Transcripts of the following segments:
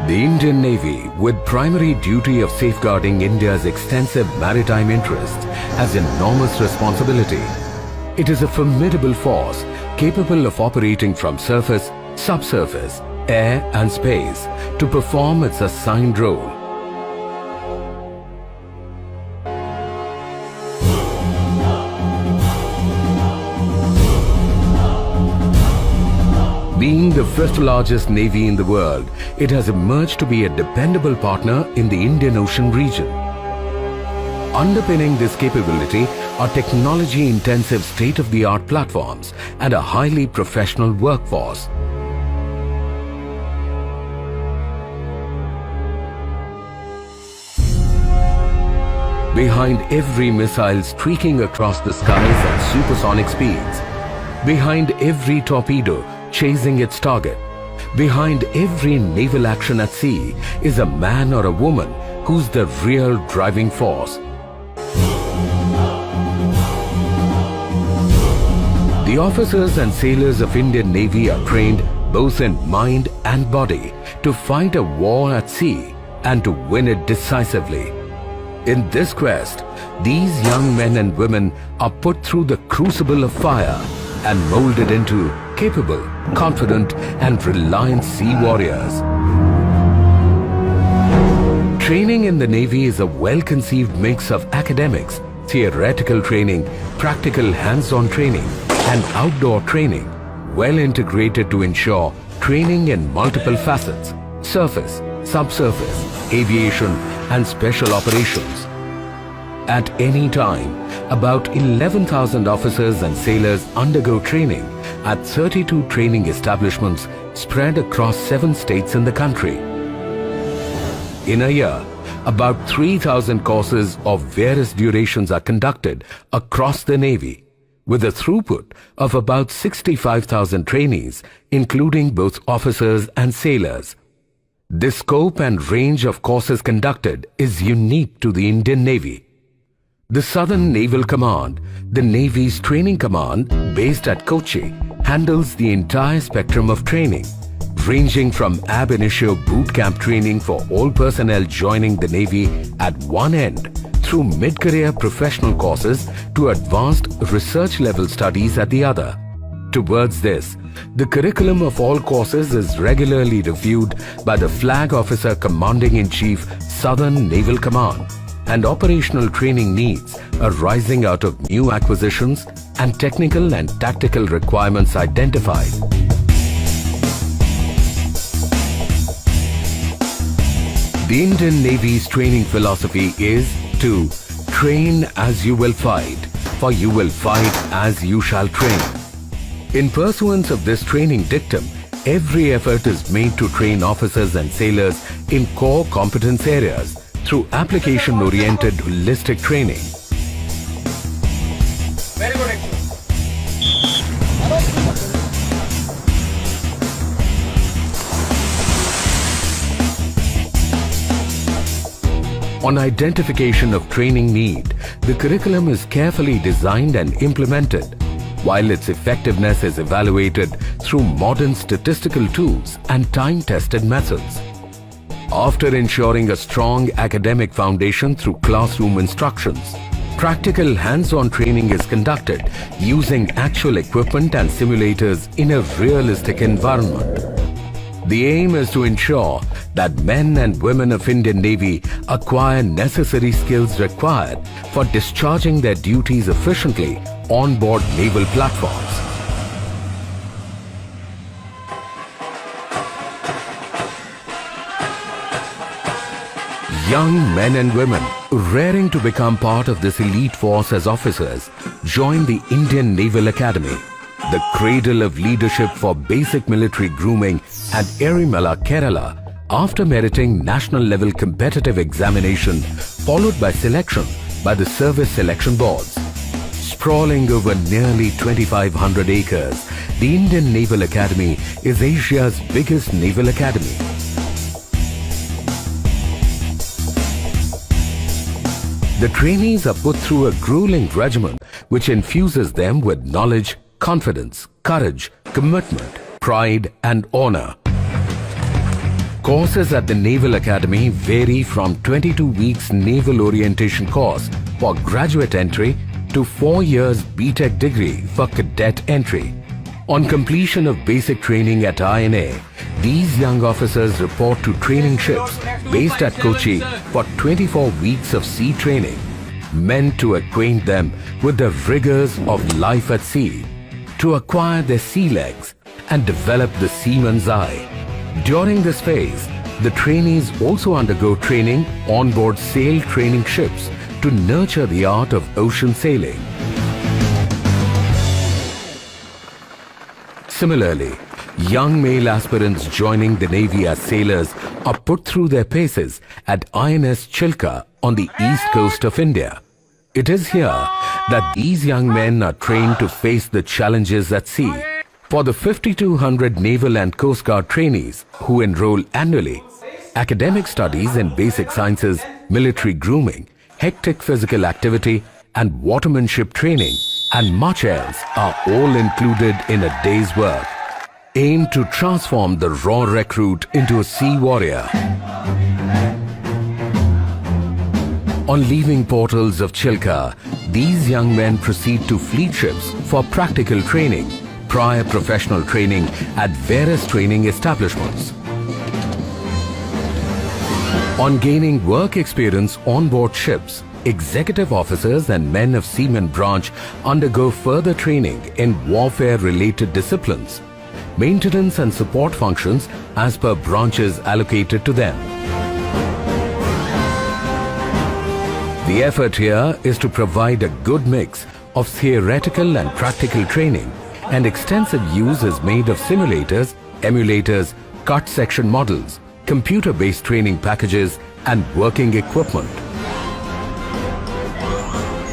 The Indian Navy, with primary duty of safeguarding India's extensive maritime interests, has enormous responsibility. It is a formidable force capable of operating from surface, subsurface, air and space to perform its assigned role. Being the fifth largest navy in the world, it has emerged to be a dependable partner in the Indian Ocean region. Underpinning this capability are technology-intensive state-of-the-art platforms and a highly professional workforce. Behind every missile streaking across the skies at supersonic speeds, behind every torpedo chasing its target, behind every naval action at sea is a man or a woman who's the real driving force. The officers and sailors of Indian Navy are trained both in mind and body to fight a war at sea and to win it decisively. In this quest, these young men and women are put through the crucible of fire and molded into capable, confident and reliant sea warriors. Training in the Navy is a well-conceived mix of academics, theoretical training, practical hands-on training and outdoor training, well integrated to ensure training in multiple facets: surface, subsurface, aviation and special operations. At any time, about 11,000 officers and sailors undergo training at 32 training establishments spread across 7 states in the country. In a year, about 3,000 courses of various durations are conducted across the Navy, with a throughput of about 65,000 trainees, including both officers and sailors. This scope and range of courses conducted is unique to the Indian Navy. The Southern Naval Command, the Navy's training command based at Kochi, handles the entire spectrum of training, ranging from ab initio boot camp training for all personnel joining the Navy at one end through mid-career professional courses to advanced research-level studies at the other. Towards this, the curriculum of all courses is regularly reviewed by the Flag Officer Commanding-in-Chief, Southern Naval Command, and operational training needs arising out of new acquisitions and technical and tactical requirements identified. The Indian Navy's training philosophy is to train as you will fight, for you will fight as you shall train. In pursuance of this training dictum, every effort is made to train officers and sailors in core competence areas through application-oriented holistic training. Very good. On identification of training need, the curriculum is carefully designed and implemented, while its effectiveness is evaluated through modern statistical tools and time-tested methods. After ensuring a strong academic foundation through classroom instructions, practical hands-on training is conducted using actual equipment and simulators in a realistic environment. The aim is to ensure that men and women of Indian Navy acquire necessary skills required for discharging their duties efficiently on board naval platforms. Young men and women raring to become part of this elite force as officers join the Indian Naval Academy, the cradle of leadership for basic military grooming at Erimala, Kerala, after meriting national level competitive examination followed by selection by the Service Selection Boards. Sprawling over nearly 2,500 acres, the Indian Naval Academy is Asia's biggest naval academy. The trainees are put through a grueling regimen which infuses them with knowledge, confidence, courage, commitment, pride and honor. Courses at the Naval Academy vary from 22 weeks Naval Orientation course for graduate entry to 4 years BTech degree for cadet entry. On completion of basic training at INA, these young officers report to training ships based at Kochi for 24 weeks of sea training, meant to acquaint them with the rigors of life at sea, to acquire their sea legs and develop the seaman's eye. During this phase, the trainees also undergo training on board sail training ships to nurture the art of ocean sailing. Similarly, young male aspirants joining the Navy as sailors are put through their paces at INS Chilka on the east coast of India. It is here that these young men are trained to face the challenges at sea. For the 5,200 Naval and Coast Guard trainees who enroll annually, academic studies in basic sciences, military grooming, hectic physical activity and watermanship training and much else are all included in a day's work, aimed to transform the raw recruit into a sea warrior. On leaving portals of Chilka, these young men proceed to fleet ships for practical training, prior professional training at various training establishments. On gaining work experience on board ships, executive officers and men of Seaman branch undergo further training in warfare-related disciplines, maintenance and support functions as per branches allocated to them. The effort here is to provide a good mix of theoretical and practical training, and extensive use is made of simulators, emulators, cut section models, computer-based training packages and working equipment.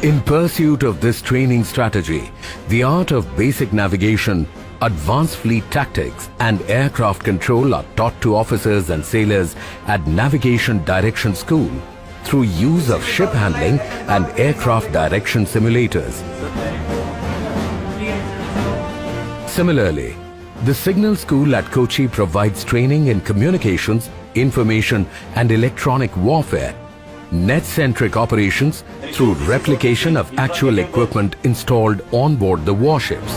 In pursuit of this training strategy, the art of basic navigation, advanced fleet tactics and aircraft control are taught to officers and sailors at Navigation Direction School through use of ship handling and aircraft direction simulators. Similarly, the Signal School at Kochi provides training in communications, information and electronic warfare, net-centric operations through replication of actual equipment installed on board the warships.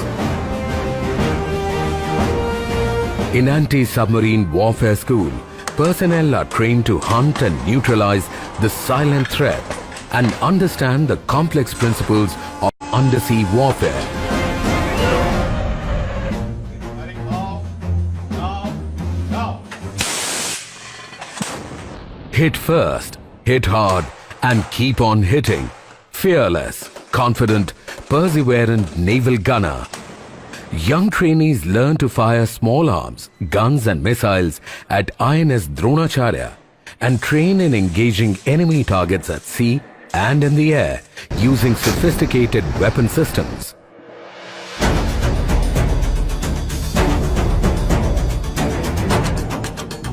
In anti-submarine warfare school, personnel are trained to hunt and neutralize the silent threat and understand the complex principles of undersea warfare. Hit first, hit hard and keep on hitting. Fearless, confident, perseverant naval gunner. Young trainees learn to fire small arms, guns and missiles at INS Dronacharya and train in engaging enemy targets at sea and in the air using sophisticated weapon systems.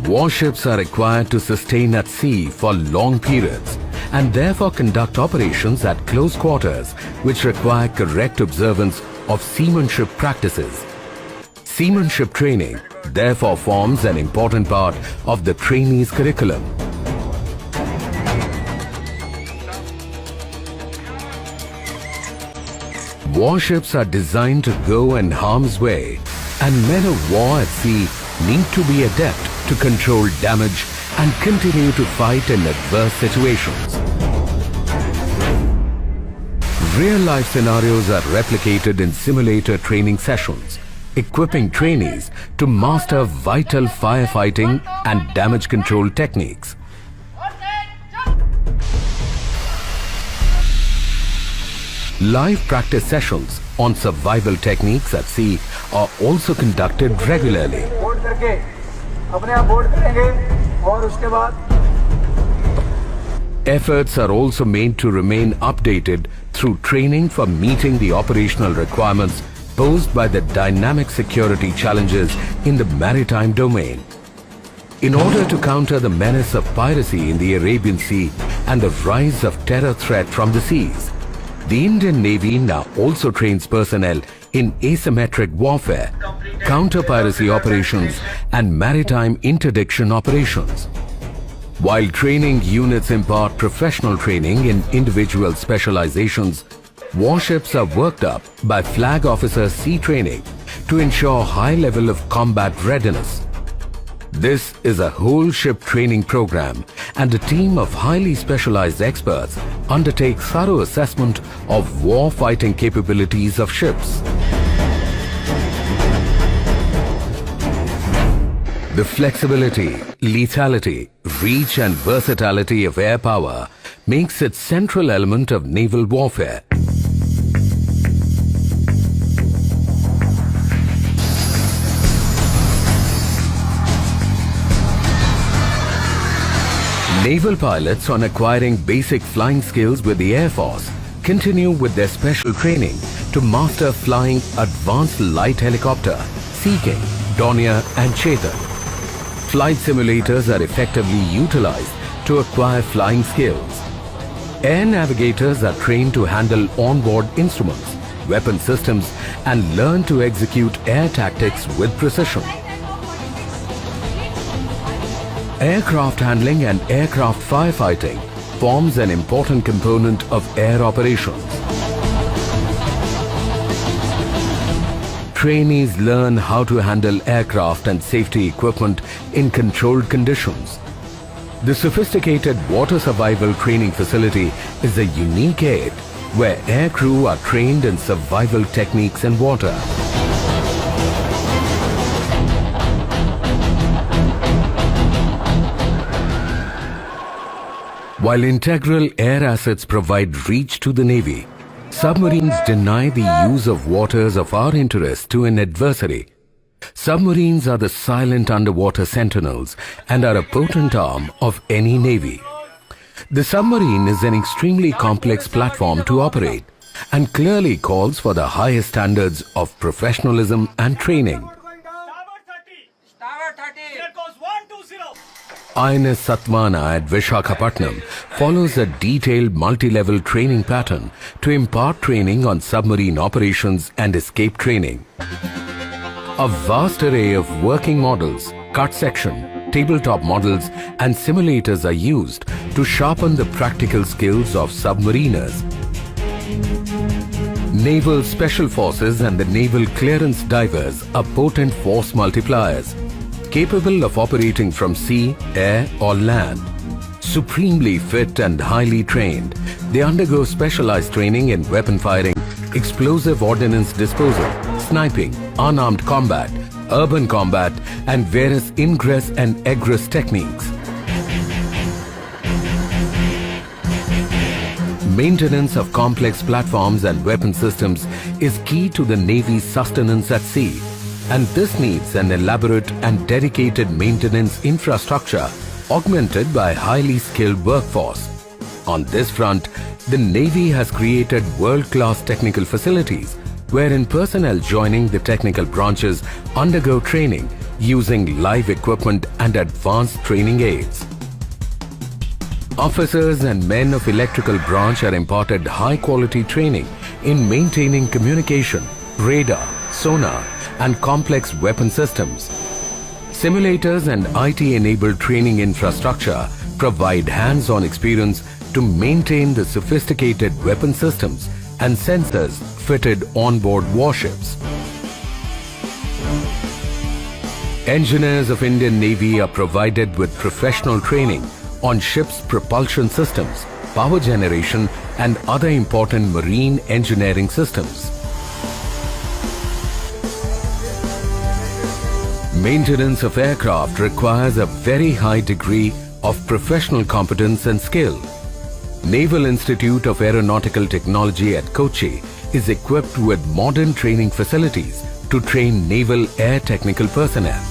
Warships are required to sustain at sea for long periods and therefore conduct operations at close quarters which require correct observance of seamanship practices. Seamanship training therefore forms an important part of the trainees' curriculum. Warships are designed to go in harm's way, and men of war at sea need to be adept to control damage and continue to fight in adverse situations. Real-life scenarios are replicated in simulator training sessions, equipping trainees to master vital firefighting and damage control techniques. Live practice sessions on survival techniques at sea are also conducted regularly. Efforts are also made to remain updated through training for meeting the operational requirements posed by the dynamic security challenges in the maritime domain. In order to counter the menace of piracy in the Arabian Sea and the rise of terror threat from the seas, The Indian Navy now also trains personnel in asymmetric warfare, counter-piracy operations and maritime interdiction operations. While training units impart professional training in individual specializations, warships are worked up by Flag Officer Sea Training to ensure high level of combat readiness. This is a whole ship training program, and a team of highly specialized experts undertake thorough assessment of war fighting capabilities of ships. The flexibility, lethality, reach and versatility of air power makes it central element of naval warfare. Naval pilots on acquiring basic flying skills with the Air Force continue with their special training to master flying advanced light helicopter, Sea King, Dornier and Chetan. Flight simulators are effectively utilized to acquire flying skills. Air navigators are trained to handle onboard instruments, weapon systems and learn to execute air tactics with precision. Aircraft handling and aircraft firefighting forms an important component of air operations. Trainees learn how to handle aircraft and safety equipment in controlled conditions. The sophisticated water survival training facility is a unique aid where aircrew are trained in survival techniques in water. While integral air assets provide reach to the Navy, submarines deny the use of waters of our interest to an adversary. Submarines are the silent underwater sentinels and are a potent arm of any navy. The submarine is an extremely complex platform to operate and clearly calls for the highest standards of professionalism and training. INS Satmana at Vishakhapatnam follows a detailed multi-level training pattern to impart training on submarine operations and escape training. A vast array of working models, cut section, tabletop models and simulators are used to sharpen the practical skills of submariners. Naval Special Forces and the Naval Clearance Divers are potent force multipliers, capable of operating from sea, air or land. Supremely fit and highly trained, they undergo specialized training in weapon firing, explosive ordnance disposal, sniping, unarmed combat, urban combat and various ingress and egress techniques. Maintenance of complex platforms and weapon systems is key to the Navy's sustenance at sea, and this needs an elaborate and dedicated maintenance infrastructure augmented by highly skilled workforce. On this front, the Navy has created world-class technical facilities wherein personnel joining the technical branches undergo training using live equipment and advanced training aids. Officers and men of electrical branch are imparted high-quality training in maintaining communication, radar, sonar, and complex weapon systems. Simulators and IT-enabled training infrastructure provide hands-on experience to maintain the sophisticated weapon systems and sensors fitted on-board warships. Engineers of Indian Navy are provided with professional training on ships' propulsion systems, power generation and other important marine engineering systems. Maintenance of aircraft requires a very high degree of professional competence and skill. Naval Institute of Aeronautical Technology at Kochi is equipped with modern training facilities to train naval air technical personnel.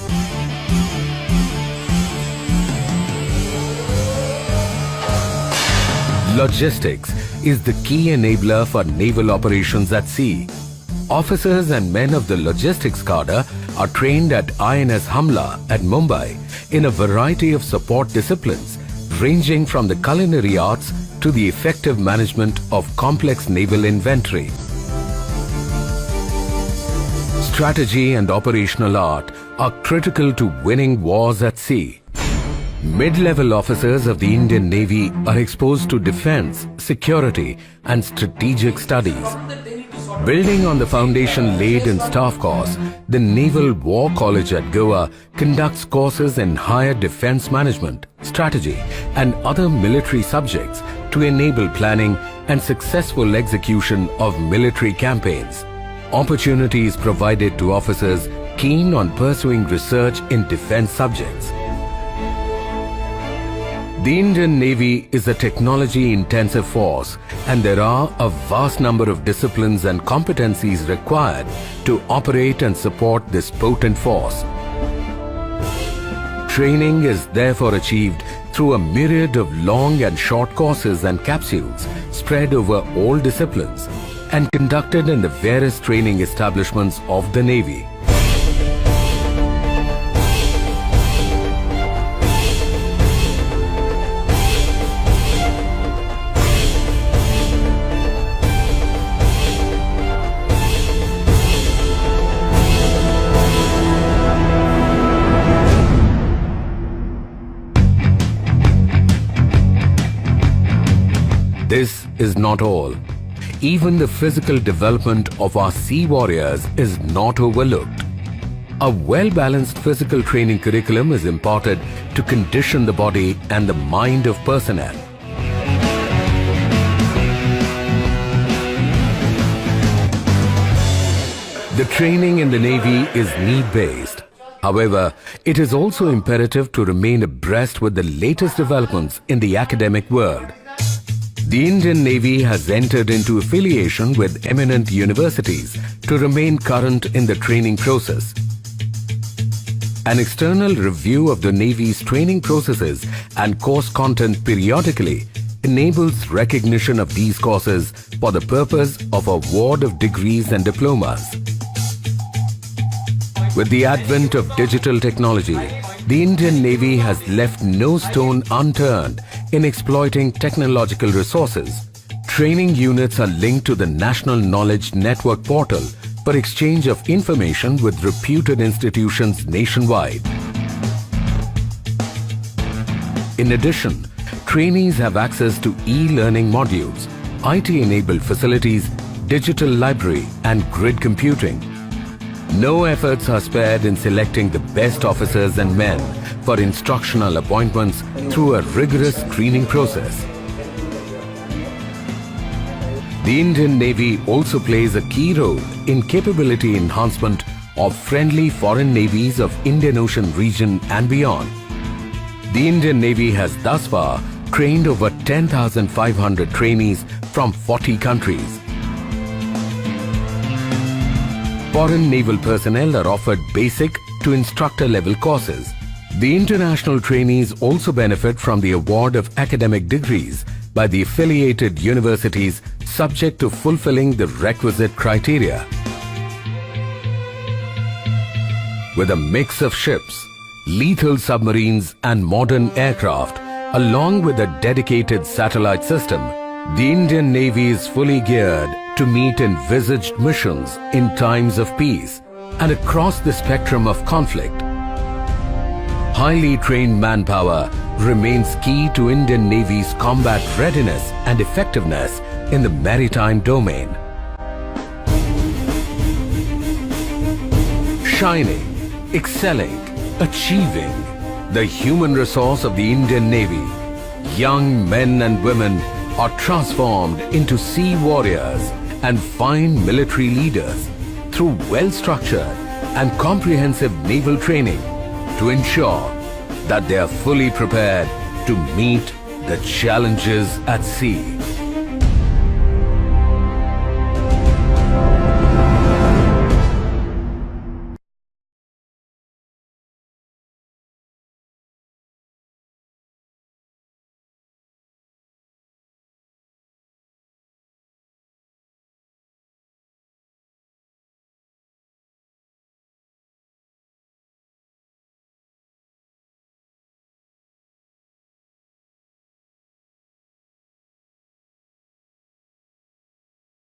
Logistics is the key enabler for naval operations at sea. Officers and men of the logistics cadre are trained at INS Hamla at Mumbai in a variety of support disciplines ranging from the culinary arts to the effective management of complex naval inventory. Strategy and operational art are critical to winning wars at sea. Mid-level officers of the Indian Navy are exposed to defense, security, and strategic studies. Building on the foundation laid in Staff Course, the Naval War College at Goa conducts courses in higher defense management, strategy, and other military subjects to enable planning and successful execution of military campaigns. Opportunities provided to officers keen on pursuing research in defense subjects. The Indian Navy is a technology-intensive force, and there are a vast number of disciplines and competencies required to operate and support this potent force. Training is therefore achieved through a myriad of long and short courses and capsules spread over all disciplines and conducted in the various training establishments of the Navy. This is not all. Even the physical development of our sea warriors is not overlooked. A well-balanced physical training curriculum is imparted to condition the body and the mind of personnel. The training in the Navy is need-based. However, it is also imperative to remain abreast with the latest developments in the academic world. The Indian Navy has entered into affiliation with eminent universities to remain current in the training process. An external review of the Navy's training processes and course content periodically enables recognition of these courses for the purpose of award of degrees and diplomas. With the advent of digital technology, the Indian Navy has left no stone unturned in exploiting technological resources. Training units are linked to the National Knowledge Network portal for exchange of information with reputed institutions nationwide. In addition, trainees have access to e-learning modules, IT-enabled facilities, digital library, and grid computing. No efforts are spared in selecting the best officers and men for instructional appointments through a rigorous screening process. The Indian Navy also plays a key role in capability enhancement of friendly foreign navies of Indian Ocean region and beyond. The Indian Navy has thus far trained over 10,500 trainees from 40 countries. Foreign naval personnel are offered basic to instructor level courses. The international trainees also benefit from the award of academic degrees by the affiliated universities subject to fulfilling the requisite criteria. With a mix of ships, lethal submarines and modern aircraft, along with a dedicated satellite system, the Indian Navy is fully geared to meet envisaged missions in times of peace and across the spectrum of conflict. Highly trained manpower remains key to Indian Navy's combat readiness and effectiveness in the maritime domain. Shining, excelling, achieving, the human resource of the Indian Navy, young men and women are transformed into sea warriors and fine military leaders through well-structured and comprehensive naval training to ensure that they are fully prepared to meet the challenges at sea.